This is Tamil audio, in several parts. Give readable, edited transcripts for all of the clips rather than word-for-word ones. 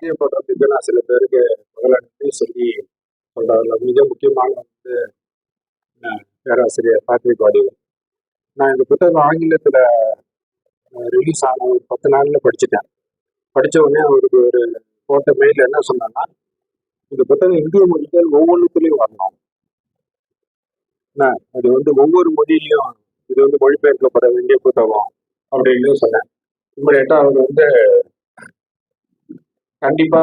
போடுறதுக்கு நான் சில பேருக்கு முதல்ல நன்றி சொல்லி சொல்றதுல மிக முக்கியமான பேராசிரியர் பேட்ரிக் வாடிவன். நான் இந்த புத்தகம் ஆங்கிலத்துல ரிலீஸ் ஆன ஒரு 10 நாள்ல படிச்சுட்டேன். படிச்ச உடனே அவருக்கு ஒரு போட்ட மெயில் என்ன சொன்னான்னா, இந்த புத்தகம் இந்திய மொழிகள் ஒவ்வொன்றுத்துலயும் வரணும். அது வந்து ஒவ்வொரு மொழியிலையும் இது வந்து மொழிபெயர்க்கப்பட வேண்டிய புத்தகம் அப்படின்னு சொன்னேன். இம்மிடியா அவர் வந்து கண்டிப்பா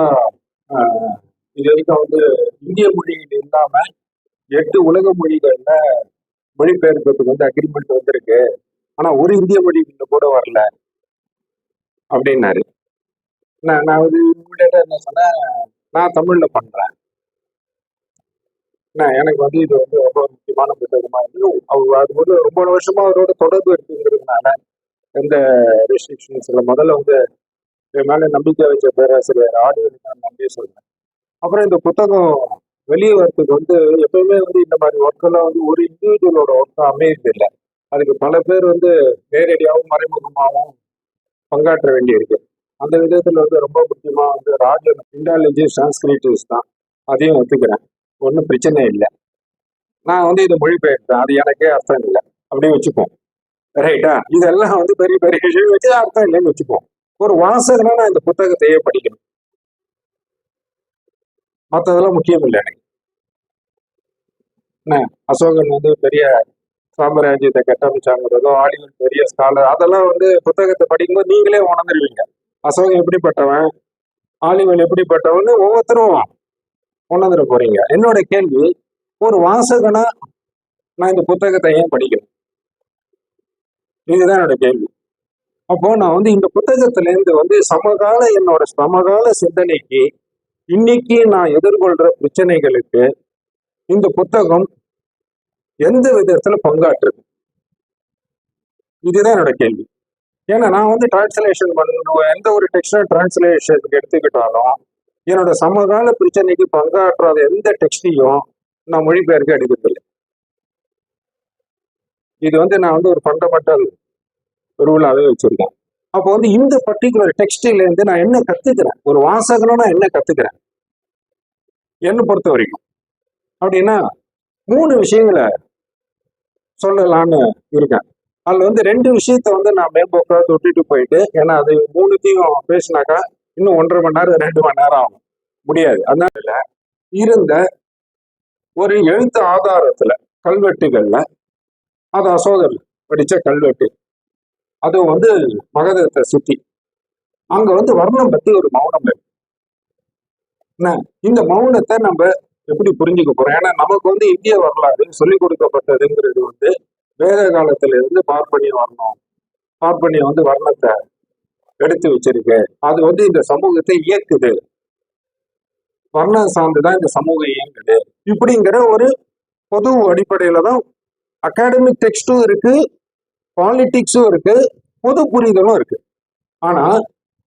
இது வரைக்கும் வந்து இந்திய மொழியில் இல்லாம 8 உலக மொழிகள்ல மொழிபெயர்க்கிறதுக்கு வந்து அக்ரிமெண்ட் வந்திருக்கு. ஆனா ஒரு இந்திய மொழியில கூட வரல அப்படின்னாரு. நான் ஒரு இம்மிடியா என்ன சொன்னேன், நான் தமிழ்ல பண்றேன். எனக்கு வந்து இது வந்து ரொம்ப முக்கியமான புத்தகமா இருந்து அவர் அது வந்து ரொம்ப வருஷமா அவரோட தொடர்பு இருக்குங்கிறதுனால எந்த ரெஸ்ட்ரிக்ஷன்ஸ் இல்லை. முதல்ல வந்து என் மேல நம்பிக்கை வச்ச பேராசிரியர் ஆடியோக்கு நான் நன்றி சொல்றேன். அப்புறம் இந்த புத்தகம் வெளியே வரத்துக்கு வந்து எப்பவுமே வந்து இந்த மாதிரி ஒர்க்கெல்லாம் வந்து ஒரு இண்டிவிஜுவலோட ஒர்க்கும் அமையறது இல்லை. அதுக்கு பல பேர் வந்து நேரடியாகவும் மறைமுகமாகவும் பங்காற்ற வேண்டியிருக்கு. அந்த விதத்துல வந்து ரொம்ப முக்கியமா வந்து ராஜன் இண்டாலஜி சான்ஸ்கிரிட்டிஸ் தான், அதையும் ஒத்துக்கிறேன், ஒன்றும் பிரச்சனை இல்லை. நான் வந்து இதை மொழிபெயர்த்தேன், அது எனக்கே அர்த்தம் இல்லை அப்படின்னு வச்சுப்போம். ரைட்டா? இதெல்லாம் வந்து பெரிய பெரிய விஷயம் வச்சு அர்த்தம் இல்லைன்னு வச்சுப்போம். ஒரு வாசகனா நான் இந்த புத்தகத்தையே படிக்கணும், மற்றதெல்லாம் முக்கியம் இல்லை எனக்கு. அசோகன் வந்து பெரிய சாம்ராஜ்யத்தை கட்டமைச்சாங்கிறதோ, ஆலிவன் பெரிய ஸ்காலர், அதெல்லாம் வந்து புத்தகத்தை படிக்கும்போது நீங்களே உணர்ந்துருவீங்க. அசோகன் எப்படிப்பட்டவன், ஆலிவன் எப்படிப்பட்டவன்னு ஒவ்வொருத்தரும் உணர்ந்துட போறீங்க. என்னோட கேள்வி, ஒரு வாசகனா நான் இந்த புத்தகத்தை ஏன் படிக்கணும்? இதுதான் என்னோட கேள்வி. அப்போ நான் வந்து இந்த புத்தகத்துல இருந்து வந்து என்னோட சமகால சிந்தனைக்கு, இன்னைக்கு நான் எதிர்கொள்ற பிரச்சனைகளுக்கு இந்த புத்தகம் எந்த விதத்துல பங்காற்றுது? இதுதான் என்னோட கேள்வி. ஏன்னா நான் வந்து டிரான்ஸ்லேஷன் பண்ணுவேன், எந்த ஒரு டெக்ஸ்ட் டிரான்ஸ்லேஷனுக்கு எடுத்துக்கிட்டாலும் என்னோட சமகால பிரச்சனைக்கு பங்காற்றாத எந்த டெக்ஸ்டையும் நான் மொழிபெயர்க்க எடுக்கிறதில்லை. இது வந்து நான் வந்து ஒரு ஃபண்டமெண்டல் ரூலாவே வச்சிருக்கேன். அப்போ வந்து இந்த பர்டிகுலர் டெக்ஸ்டைல இருந்து நான் என்ன கத்துக்கிறேன், ஒரு வாசகனும் நான் என்ன கத்துக்கிறேன் என்ன பொறுத்த வரைக்கும் அப்படின்னா 3 விஷயங்களை சொல்லலான்னு இருக்கேன். அதுல வந்து 2 விஷயத்த வந்து நான் மேம்போக்கா தொட்டிட்டு போயிட்டு, ஏன்னா அது 3த்தையும் பேசினாக்கா இன்னும் 1.5 மணி நேரம் 2 மணி நேரம் ஆகும், முடியாது. அதனால இருந்த ஒரு எழுத்து ஆதாரத்துல கல்வெட்டுகள்ல, அது அசோகர் படிச்ச கல்வெட்டு, அது வந்து மகதத்தை சுத்தி அங்க வந்து வர்ணம் பத்தி ஒரு மௌனம் இருக்கு. இந்த மௌனத்தை நம்ம எப்படி புரிஞ்சுக்க போறோம்? ஏன்னா நமக்கு வந்து இந்திய வரலாறு சொல்லிக் கொடுக்கப்பட்டதுங்கிறது வந்து வேத காலத்துல இருந்து பார்ப்பனிய வர்ணம், பார்ப்பனிய வந்து வர்ணத்தை எடுத்து வச்சிருக்கு, அது வந்து இந்த சமூகத்தை இயக்குது, வர்ணம் சார்ந்துதான் இந்த சமூகம் இயங்குது, இப்படிங்கிற ஒரு பொது அடிப்படையில தான் அகாடமிக் டெக்ஸ்டும் இருக்கு, பாலிட்டிக்ஸும் இருக்கு, பொது புரிதலும் இருக்கு. ஆனா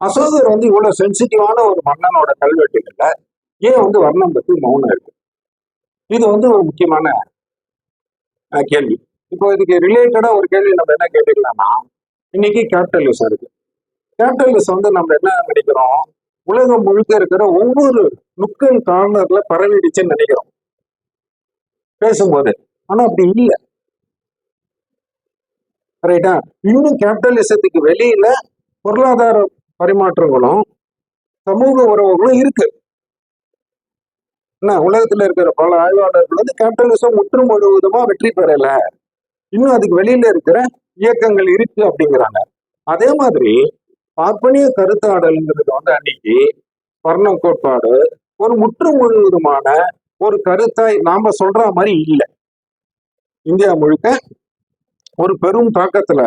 அசோகர் வந்து இவ்வளவு சென்சிட்டிவான ஒரு மன்னனோட கல்வெட்டுகள்ல ஏன் வந்து வர்ணம் பத்தி மௌனம் இருக்கு? இது வந்து ஒரு முக்கியமான கேள்வி. இப்போ இதுக்கு ரிலேட்டடா ஒரு கேள்வி நம்ம என்ன கேட்டுக்கலாம்னா, இன்னைக்கு கேபிட்டலிசம் இருக்கு. கேபிட்டலிசம் வந்து நம்ம என்ன நினைக்கிறோம், உலகம் முழுக்க இருக்கிற ஒவ்வொரு நுக்கல் கார்னர்ல பரவிடுச்சுன்னு நினைக்கிறோம் பேசும்போது. ஆனா அப்படி இல்லை, ரைட்டா? இன்னும் கேபிட்டலிசத்துக்கு வெளியில பொருளாதார பரிமாற்றங்களும் சமூக உறவுகளும் இருக்கு. உலகத்துல இருக்கிற பல ஆய்வாளர்கள் வந்து கேபிட்டலிசம் முற்று முழுவதுமா வெற்றி பெறல, இன்னும் அதுக்கு வெளியில இருக்கிற இயக்கங்கள் இருக்கு அப்படிங்கிறாங்க. அதே மாதிரி பார்ப்பனிய கருத்தாடல்ங்கிறது வந்து அன்னைக்கு வர்ண கோட்பாடு ஒரு முற்று முழுவதுமான ஒரு கருத்தாய் நாம சொல்ற மாதிரி இல்லை. இந்தியா முழுக்க ஒரு பெரும் தாக்கத்துல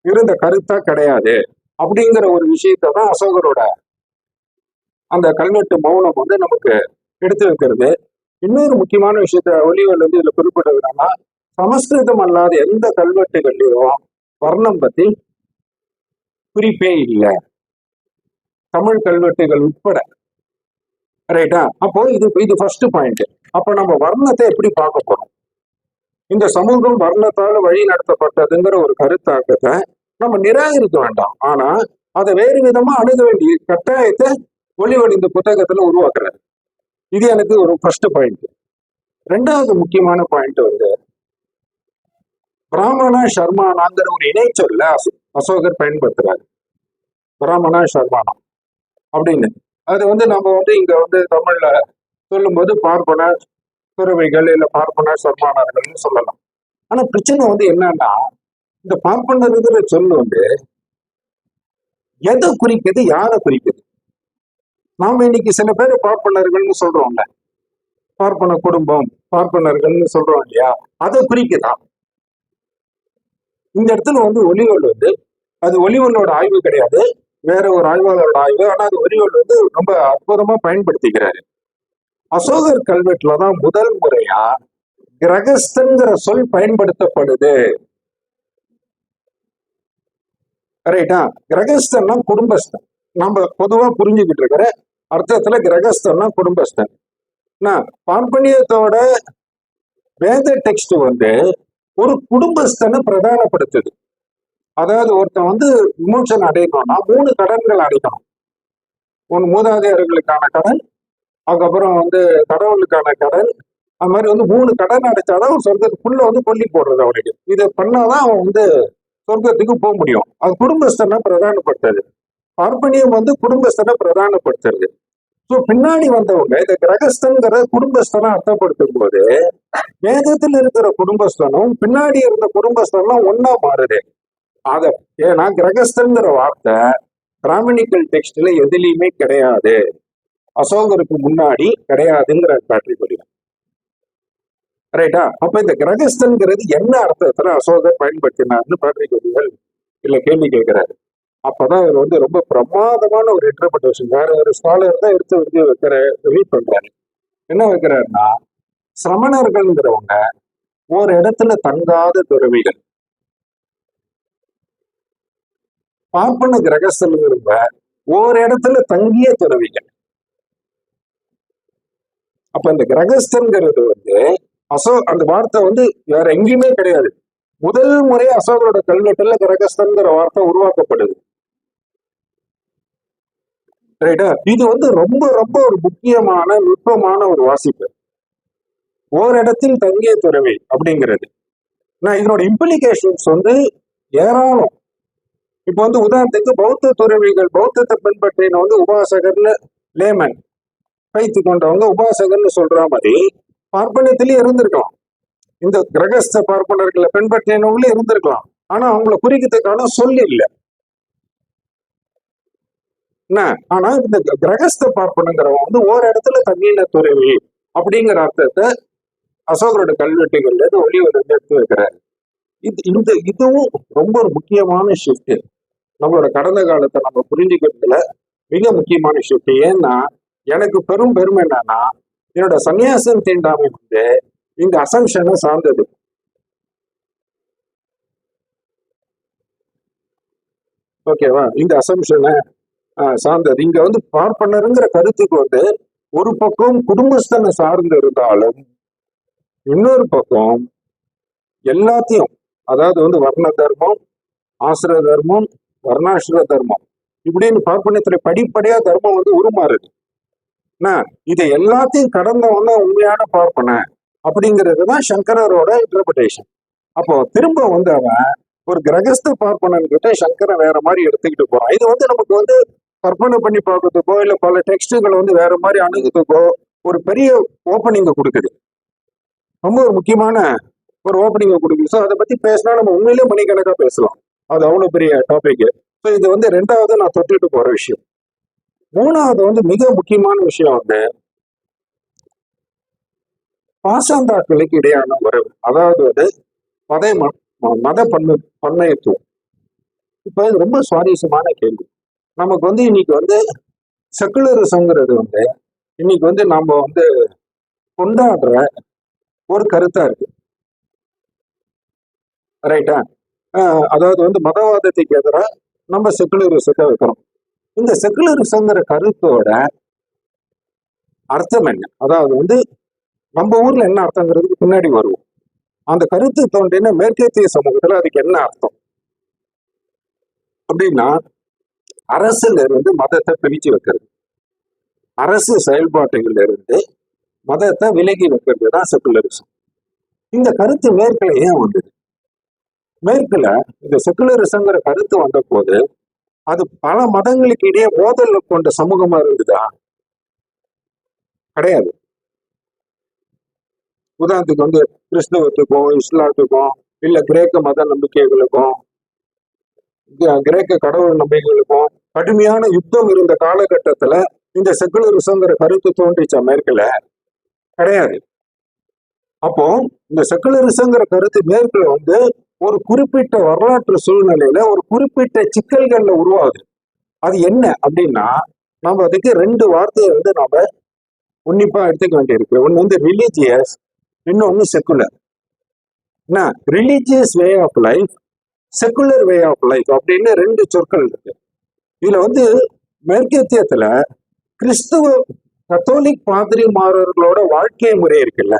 இருந்த கருத்தா கிடையாது அப்படிங்கிற ஒரு விஷயத்த தான் அசோகரோட அந்த கல்வெட்டு மௌனம் வந்து நமக்கு எடுத்து வைக்கிறது. இன்னொரு முக்கியமான விஷயத்த ஒலிவல் வந்து இதுல குறிப்பிட்டதுன்னா, சமஸ்கிருதம் அல்லாத எந்த கல்வெட்டுகள்லயும் வர்ணம் பத்தி குறிப்பே இல்லை, தமிழ் கல்வெட்டுகள் உட்பட, ரைட்டா? அப்போ இது ஃபர்ஸ்ட் பாயிண்ட். அப்ப நம்ம வர்ணத்தை எப்படி பார்க்க போறோம்? இந்த சமூகம் வர்ணத்தால வழி நடத்தப்பட்டதுங்கிற ஒரு கருத்தாக்கத்தை நம்ம நிராகரிக்க வேண்டாம், ஆனா அதை வேறு விதமா அணுக வேண்டிய கட்டாயத்தை ஒளிவழி இந்த புத்தகத்துல உருவாக்குறாரு. இது எனக்கு ஒரு ஃபர்ஸ்ட் பாயிண்ட். ரெண்டாவது முக்கியமான பாயிண்ட் வந்து பிராமணா சர்மானாங்கிற ஒரு இணைச்சொல்ல அசோகர் பயன்படுத்துறாரு. பிராமணா சர்மானா அப்படின்னு. அது வந்து நம்ம வந்து இங்க வந்து தமிழ்ல சொல்லும்போது பார்ப்பன துறவிகள் இல்ல பார்ப்பன சர்மானர்கள்னு சொல்லலாம். ஆனா பிரச்சனை வந்து என்னன்னா, இந்த பார்ப்பனருங்கிற சொல் வந்து எதை குறிக்குது, யாரை குறிக்குது? நாம இன்னைக்கு சில பேர் பார்ப்பனர்கள்னு சொல்றோம்ல, பார்ப்பன குடும்பம், பார்ப்பனர்கள்னு சொல்றோம் இல்லையா, அதை குறிக்குதா? இந்த இடத்துல வந்து ஒளிவல் வந்து அது ஒளிவலோட ஆய்வு கிடையாது, வேற ஒரு ஆய்வாளரோட ஆய்வு. ஆனா அது ஒளிவல் வந்து ரொம்ப அற்புதமா பயன்படுத்திக்கிறாரு. அசோகர் கல்வெட்டுலதான் முதல் முறையா கிரகஸ்தன்கிற சொல் பயன்படுத்தப்படுது. ரைட்டா? கிரகஸ்தன்னா குடும்பஸ்தன். நம்ம பொதுவா புரிஞ்சுக்கிட்டு இருக்கிற அர்த்தத்துல கிரகஸ்தன்னா குடும்பஸ்தன். பார்ப்பனியத்தோட வேத டெக்ஸ்ட் வந்து ஒரு குடும்பஸ்தனை பிரதானப்படுத்துது. அதாவது ஒருத்தன் வந்து விமோசனம் அடையணும்னா 3 கடன்கள் அடைக்கணும். ஒன்று மூதாதையர்களுக்கான கடன், அதுக்கப்புறம் வந்து கடவுளுக்கான கடன். அது மாதிரி வந்து 3 கடன் அடைச்சாதான் அவன் சொர்க்கத்துக்குள்ள வந்து கொல்லி போடுறது அவனுக்கு. இதை பண்ணாதான் அவன் வந்து சொர்க்கத்துக்கு போக முடியும். அது குடும்பஸ்தனை பிரதானப்படுத்துறது. பார்ப்பனியம் வந்து குடும்பஸ்தனை பிரதானப்படுத்துறது. ஸோ பின்னாடி வந்தவங்க இந்த கிரகஸ்தன்கிற குடும்பஸ்தனை அர்த்தப்படுத்தும் போது வேதத்தில் இருக்கிற குடும்பஸ்தனும் பின்னாடி இருந்த குடும்பஸ்தனும் ஒன்னா மாறுது. அத ஏன்னா கிரகஸ்தன்கிற வார்த்தை பிராமணிக்கல் டெக்ஸ்ட்ல எதுலையுமே கிடையாது, அசோகருக்கு முன்னாடி கிடையாதுங்கிற பேட்டரி புரியும். ரைட்டா? அப்ப இந்த கிரகஸ்தன்கிறது என்ன அர்த்தத்துல அசோகர் பயன்படுத்தினார்னு பேட்டரி கொடிகள் இல்ல கேள்வி கேட்கிறாரு. அப்பதான் அவர் வந்து ரொம்ப பிரமாதமான ஒரு இன்டர்பிரேஷன் வேற ஒரு ஸ்காலர் தான் எடுத்து வந்து ரீட் பண்றாரு. என்ன வைக்கிறாருன்னா, சிரமணர்கள்ங்கிறவங்க ஒரு இடத்துல தங்காத துறவிகள், பார்ப்பன கிரகஸ்தன்கிறவங்க ஒரு இடத்துல தங்கிய துறவிகள். அப்ப இந்த கிரகஸ்தன்கிறது வந்து அந்த வார்த்தை வந்து வேற எங்கேயுமே கிடையாது. முதல் முறை அசோகரோட கல்வெட்டுல கிரகஸ்தன்கிற வார்த்தை உருவாக்கப்படுது. ரைட்டா? இது வந்து ரொம்ப ரொம்ப ஒரு முக்கியமான நுட்பமான ஒரு வாசிப்பு. ஓரிடத்தில் தங்கிய துறவி அப்படிங்கிறது. நான் இதனோட இம்ப்ளிகேஷன்ஸ் வந்து ஏராளம். இப்ப வந்து உதாரணத்துக்கு பௌத்த துறவிகள், பௌத்தத்தை பின்பற்றின வந்து உபாசகர்னு லேமன் வைத்து கொண்டவங்க உபாசகர்னு சொல்ற மாதிரி பார்ப்பனத்திலேயே இருந்திருக்கலாம். இந்த கிரகஸ்த பார்ப்பனர்களை பின்பற்றினவங்களே இருந்திருக்கலாம். ஆனா அவங்களை குறிக்கிறதுக்கான சொல் இல்லை. என்ன ஆனா இந்த கிரகஸ்த பார்ப்பனங்கிறவங்க வந்து ஒரு இடத்துல தங்கின துறவி அப்படிங்கிற அர்த்தத்தை அசோகரோட கல்வெட்டுகள்ல ஒளிவர் வந்து எடுத்து வைக்கிறாரு. இதுவும் ரொம்ப ஒரு முக்கியமான ஷிஃப்ட். நம்மளோட கடந்த காலத்தை நம்ம புரிஞ்சுக்கிறதுல மிக முக்கியமான ஷிஃப்ட். ஏன்னா எனக்கு பெரும் பெருமை என்னன்னா, என்னோட சன்னியாசம் தீண்டாமை வந்து இந்த அசம்ஷனை சார்ந்தது. ஓகேவா? இந்த அசம்ஷனை சார்ந்தது. இங்க வந்து பார்ப்பனருங்கிற கருத்துக்கு வந்து ஒரு பக்கம் குடும்பஸ்தனை சார்ந்து இருந்தாலும் இன்னொரு பக்கம் எல்லாத்தையும், அதாவது வந்து வர்ண தர்மம், ஆசிர தர்மம், வர்ணாசிர தர்மம் இப்படின்னு பார்ப்பனத்துல படிப்படியா தர்மம் வந்து உருமாறுது. இதை எல்லாத்தையும் கடந்தவன உண்மையான பார்ப்பன அப்படிங்கிறதுதான் சங்கரரோட இன்டர்பிரேஷன். அப்போ திரும்ப வந்து அவன் ஒரு கிரகஸ்த பார்ப்பனன் கிட்ட சங்கரன் வேற மாதிரி எடுத்துக்கிட்டு போறான். இது வந்து நமக்கு வந்து கற்பனை பண்ணி பார்க்கறதுக்கோ இல்ல பல டெக்ஸ்டுகளை வந்து வேற மாதிரி அணுகுறதுக்கோ ஒரு பெரிய ஓப்பனிங்க கொடுக்குது. ரொம்ப ஒரு முக்கியமான ஒரு ஓப்பனிங்க கொடுக்குது. ஸோ அதை பத்தி பேசினா நம்ம உண்மையிலேயே மணிக்கணக்கா பேசலாம். அது அவ்வளவு பெரிய டாபிக். ஸோ இது வந்து ரெண்டாவது நான் தொட்டுட்டு போற விஷயம். மூணாவது வந்து மிக முக்கியமான விஷயம் வந்து பாசாந்தாக்களுக்கு இடையான உறவு, அதாவது வந்து மத பன்மையத்துவம். இப்ப இது ரொம்ப சுவாரஸ்யமான கேள்வி. நமக்கு வந்து இன்னைக்கு வந்து செக்குலரிசம்ங்கிறது வந்து இன்னைக்கு வந்து நம்ம வந்து கொண்டாடுற ஒரு கருத்தா இருக்கு. ரைட்டா? அதாவது வந்து மதவாதத்துக்கு எதிராக நம்ம செக்குலரிசத்தை வைக்கிறோம். இந்த செக்குலரிசங்கிற கருத்தோட அர்த்தம் என்ன? அதாவது வந்து நம்ம ஊர்ல என்ன அர்த்தங்கிறதுக்கு பின்னாடி வருவோம். அந்த கருத்து தோன்றின மேற்கத்திய சமூகத்துல அதுக்கு என்ன அர்த்தம் அப்படின்னா, அரசுல இருந்து மதத்தை பிரிச்சு வைக்கிறது. அரசு செயல்பாட்டுகள் இருந்து மதத்தை விலகி வைக்கிறது தான் செக்குலரிசம். இந்த கருத்து மேற்குல ஏன் வந்தது? மேற்குல இந்த செக்குலரிசங்கிற கருத்து வந்த போது அது பல மதங்களுக்கு இடையே மோதல் கொண்ட சமூகமா இருந்ததா? கிடையாது. உதாரணத்துக்கு வந்து கிறிஸ்தவத்துக்கும் இஸ்லாத்துக்கும் இல்ல கிரேக்க மத நம்பிக்கைகளுக்கும் கிரேக்க கடவுள் நம்பிக்கைகளுக்கும் கடுமையான யுத்தம் இருந்த காலகட்டத்துல இந்த செக்குலரிசங்கிற கருத்து தோன்றிச்ச மேற்குல? கிடையாது. அப்போ இந்த செக்குலரிசங்கிற கருத்து மேற்குல வந்து ஒரு குறிப்பிட்ட வரலாற்று சூழ்நிலையில ஒரு குறிப்பிட்ட சிக்கல்கள்ல உருவாகுது. அது என்ன அப்படின்னா, நம்ம அதுக்கு ரெண்டு வார்த்தையை வந்து நாம உன்னிப்பா எடுத்துக்க வேண்டியிருக்கு. ஒன்னு வந்து ரிலீஜியஸ், இன்னொன்னு செக்குலர். என்ன religious way of life, secular way of life அப்படின்னு ரெண்டு சொற்கள் இருக்கு. இதுல வந்து மேற்கத்தியத்துல கிறிஸ்துவ கத்தோலிக் பாதிரிமாரர்களோட வாழ்க்கை முறை இருக்குல்ல,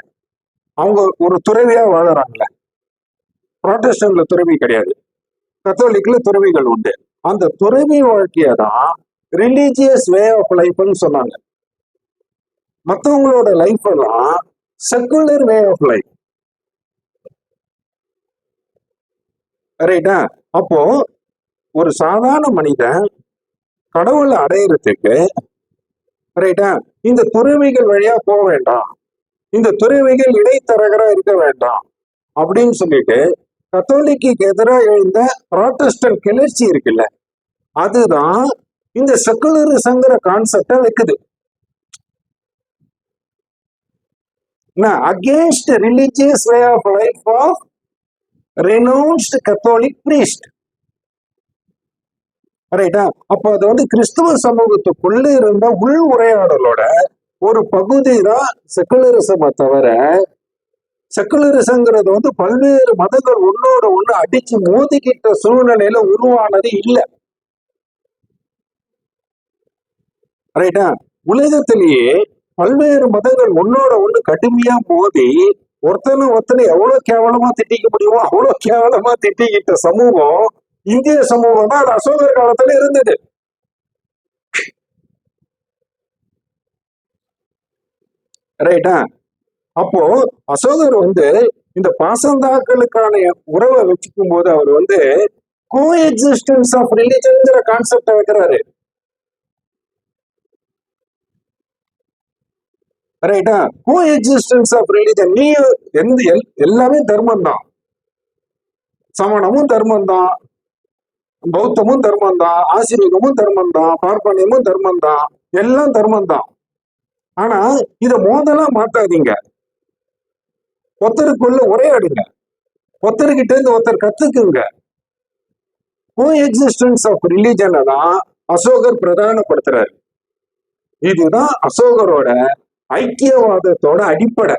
அவங்க ஒரு துறவியா வாழறாங்கல்ல. புராட்டஸ்டன்ட்ல துறவி கிடையாது, கத்தோலிக்ல துறவிகள் உண்டு. அந்த துறவி வாழ்க்கையை தான் ரிலீஜியஸ் வே ஆஃப் லைஃப்னு சொன்னாங்க. மற்றவங்களோட லைஃப் எல்லாம் செக்குலர் வே ஆஃப் லைஃப். ரைட்டா? அப்போ ஒரு சாதாரண மனிதன் கடவுளை அடையிறதுக்கு ரைட்டா இந்த துறவிகள் வழியா போக வேண்டாம், இந்த துறவிகள் இடைத்தரகரா இருக்க வேண்டாம் அப்படின்னு சொல்லிட்டு கத்தோலிக்கு எதிராக எழுந்த புராட்டஸ்டன்ட் கிளர்ச்சி இருக்குல்ல, அதுதான் இந்த செக்குலரிசங்கிற கான்செப்டை வைக்குது. Against religious way of life of renounced Catholic priest. ரைட்டா? அப்போ அது வந்து கிறிஸ்துவ சமூகத்துக்குள்ள இருந்த உள் உரையாடலோட ஒரு பகுதி தான் செக்குலரிசமை தவிர, செக்குலரிசங்கிறது வந்து பல்வேறு மதங்கள் ஒன்னோட ஒண்ணு அடிச்சு மோதிக்கிட்ட சூழ்நிலையில உருவானது இல்லை. ரைட்டா? உலகத்திலேயே பல்வேறு மதங்கள் ஒன்னோட ஒண்ணு கடுமையா மோதி ஒருத்தனை எவ்வளவு கேவலமா திட்டிக்க முடியுமோ அவ்வளவு கேவலமா திட்டிக்கிட்ட சமூகம் இந்திய சமூகம் தான். அது அசோகர் காலத்துல இருந்தது. ரைட்டா? அப்போ அசோகர் வந்து இந்த பாசந்தாக்களுக்கான உறவை வச்சுக்கும் போது அவர் வந்து கோ எக்ஸிஸ்டன்ஸ் ஆஃப் ரிலிஜன்ங்கிற கான்செப்ட வைக்கிறாரு. ரைட்டா? கோ எக்ஸிஸ்டன்ஸ் ஆஃப் ரிலிஜன். நீ எல்லாமே தர்மம் தான், சமணமும் தர்மம் தான், பௌத்தமும் தர்மம் தான், ஆசிரியமும் தர்மம் தான், பார்ப்பனியமும் தர்மம் தான், எல்லாம் தர்மம் தான். ஆனா இத மோதலா மாத்தாதீங்க, ஒருத்தருக்குள்ள உரையாடுங்க, ஒருத்தர்கிட்ட இருந்து ஒருத்தர் கத்துக்குங்க. கோ எக்ஸிஸ்டன்ஸ் ஆஃப் ரிலிஜனை தான் அசோகர் பிரதானப்படுத்துறாரு. இதுதான் அசோகரோட ஐக்கியவாதத்தோட அடிப்படை.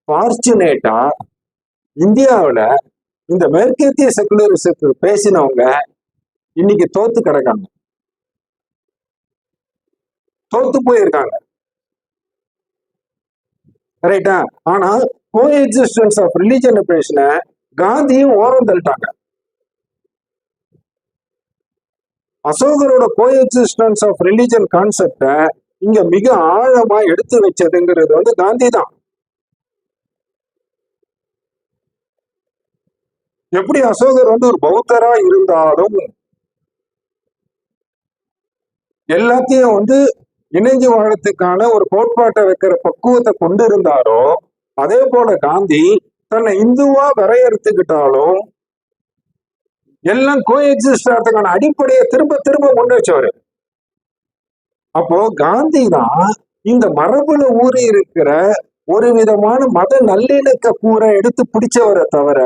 ஃபார்ச்சுனேட்டா இந்தியாவில இந்த மேற்கத்திய செக்குலரிசத்துக்கு பேசினவங்க இன்னைக்கு தோத்து கிடக்காங்க, தோத்து போயிருக்காங்க. ரைட்டா? ஆனா கோ எக்ஸிஸ்டன்ஸ் ஆஃப் ரிலிஜனை பேசின காந்தியும் ஓரம் தள்ளிட்டாங்க. அசோகரோட கோ எக்ஸிஸ்டன்ஸ் ஆஃப் ரிலிஜன் கான்செப்ட இங்க மிக ஆழமா எடுத்து வச்சதுங்கிறது வந்து காந்தி தான். எப்படி அசோகர் வந்து ஒரு பௌத்தரா இருந்தாலும் எல்லாத்தையும் வந்து இணைஞ்சு வாழறதுக்கான ஒரு கோட்பாட்டை வைக்கிற பக்குவத்தை கொண்டு இருந்தாரோ, அதே போல காந்தி தன்னை இந்துவா வரையறுத்துக்கிட்டாலும் எல்லாம் கோ எக்ஸிஸ்ட் ஆகிறதுக்கான அடிப்படையை திரும்ப திரும்ப கொண்டு வச்சவரு. அப்போ காந்தி தான் இந்த மரபுல ஊறி இருக்கிற ஒரு விதமான மத நல்லிணக்க கூரை எடுத்து பிடிச்சவரை தவிர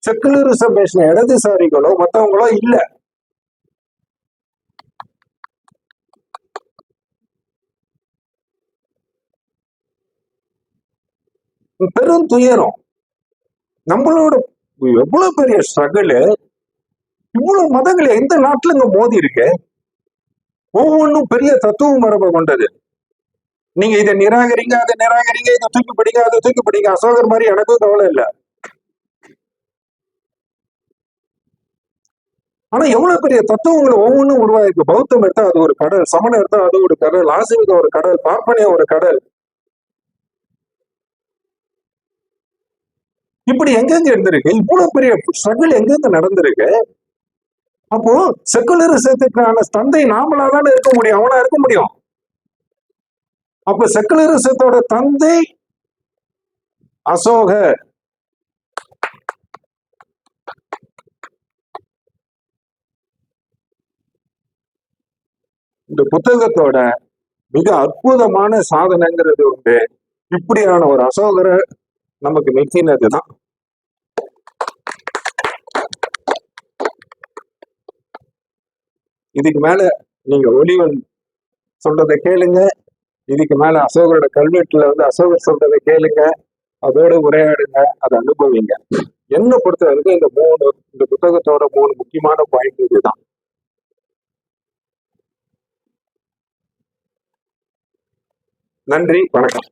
செக்குலரிசம் பேசின இடதுசாரிகளோ மற்றவங்களோ இல்ல. பெரும் துயரம். நம்மளோட எவ்வளவு பெரிய ஸ்ட்ரகிள், இவ்வளவு மதங்கள் எந்த நாட்டுல இங்க மோதி இருக்கு, ஒவ்வொன்றும் பெரிய தத்துவ மரபை கொண்டது. நீங்க இதை நிராகரிங்க, அதை நிராகரிங்க, இதை தூக்கி படிங்க, அதை தூக்கி படிங்க. அசோகர் மாதிரி எனக்கும் கவலை இல்லை. ஆனா எவ்வளவு பெரிய தத்துவங்களை ஒவ்வொன்றும் உருவாயிருக்கு. பௌத்தம் எடுத்தா அது ஒரு கடல், சமணம் எடுத்தா அது ஒரு கடல், ஆசிரியம் ஒரு கடல், பார்ப்பனிய ஒரு கடல். இப்படி எங்கெங்க இருந்திருக்கு, இவ்வளவு பெரிய ஸ்ட்ரகிள் எங்கெங்க நடந்திருக்கு. அப்போ செக்குலரிசத்துக்கான தந்தை நாமளா தானே இருக்க முடியும், அவனா இருக்க முடியும். அப்ப செக்குலரிசத்தோட தந்தை அசோகர். இந்த புத்தகத்தோட மிக அற்புதமான சாதனைங்கிறது உண்டு. இப்படியான ஒரு அசோகரை நமக்கு நிறுத்தினதுதான். இதுக்கு மேல நீங்க ஒளிவன் சொல்றதை கேளுங்க, இதுக்கு மேல அசோகரோட கல்வெட்டுல அசோகர் சொல்றதை கேளுங்க, அதோட உரையாடுங்க, அதை அனுபவிங்க. என்ன பொறுத்த வரைக்கும் இந்த புத்தகத்தோட 3 முக்கியமான பாயிண்ட் இதுதான். நன்றி, வணக்கம்.